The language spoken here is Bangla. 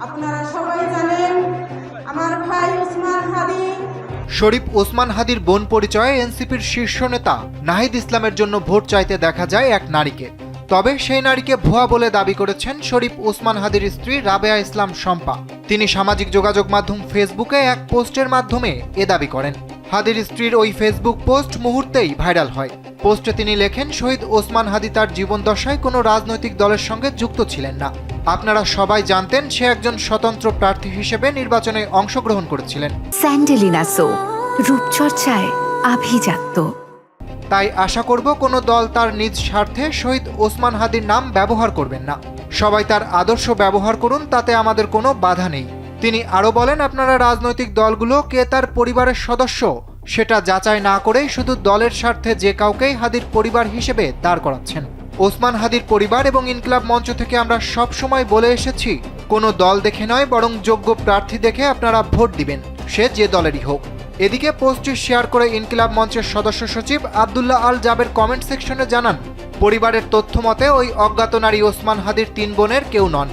আপনারা সবাই জানেন আমার ভাই ওসমান হাদি। শরীফ ওসমান হাদির বোন পরিচয়ে এনসিপির শীর্ষ নেতা নাহিদ ইসলামের জন্য ভোট চাইতে দেখা যায় এক নারীকে। তবে সেই নারীকে ভুয়া বলে দাবি করেছেন শরীফ ওসমান হাদির স্ত্রী রাবেয়া ইসলাম শম্পা। তিনি সামাজিক যোগাযোগ মাধ্যম ফেসবুকে এক পোস্টের মাধ্যমে এ দাবি করেন। হাদির স্ত্রীর ওই ফেসবুক পোস্ট মুহূর্তেই ভাইরাল হয়। পোস্টে তিনি লেখেন, শহীদ ওসমান হাদি তার জীবনদশায় কোনো রাজনৈতিক দলের সঙ্গে যুক্ত ছিলেন না। আপনারা সবাই জানতেন সে একজন স্বতন্ত্র প্রার্থী হিসেবে নির্বাচনে অংশগ্রহণ করেছিলেন। স্যান্ডেলিনা সো, রূপচর্চায় আভিজাত্য। তাই আশা করব কোনো দল তার নিজ স্বার্থে শহীদ ওসমান হাদির নাম ব্যবহার করবেন না। সবাই তার আদর্শ ব্যবহার করুন, তাতে আমাদের কোনো বাধা নেই। তিনি আরও বলেন, আপনারা রাজনৈতিক দলগুলো কে তার পরিবারের সদস্য সেটা যাচাই না করেই শুধু দলের স্বার্থে যে কাউকেই হাদির পরিবার হিসেবে দাঁড় করাচ্ছেন। ওসমান হাদির পরিবার এবং ইনকিলাব মঞ্চ থেকে আমরা সব সময় বলে এসেছি, কোনো দল দেখে নয় বরং যোগ্য প্রার্থী দেখে আপনারা ভোট দিবেন, সে যে দলেরই হোক। এদিকে পোস্টটি শেয়ার করে ইনকিলাব মঞ্চের সদস্য সচিব আব্দুল্লাহ আল জাবের কমেন্ট সেকশনে জানান, পরিবারের তথ্য মতে ওই অজ্ঞাত নারী ওসমান হাদির 3 বোনের কেউ নন।